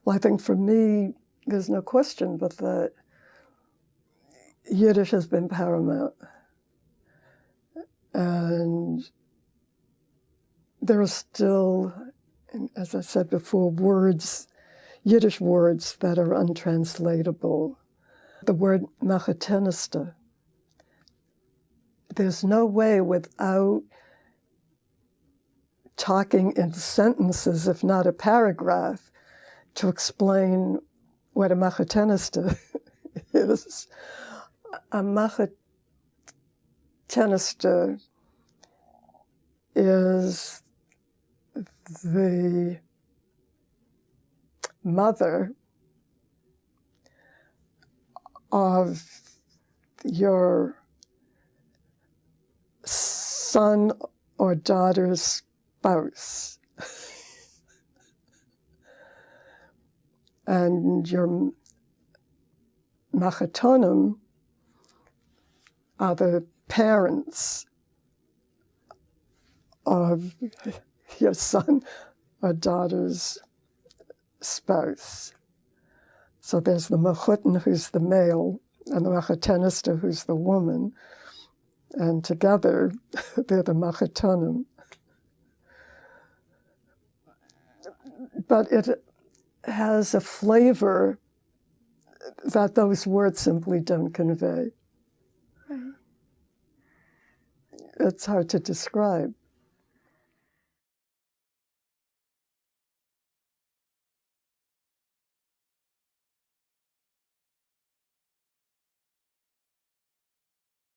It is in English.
Well, I think for me, there's no question but that Yiddish has been paramount. And there are still, as I said before, words, Yiddish words that are untranslatable. The word makheteneste. There's no way without talking in sentences, if not a paragraph, to explain what a makheteneste is. A makheteneste is the mother of your son or daughter's spouse. And your machetonim are the parents of your son or daughter's spouse. So there's the makheten, who's the male, and the makheteneste, who's the woman, and together they're the machetonim. But it has a flavor that those words simply don't convey. Right. It's hard to describe.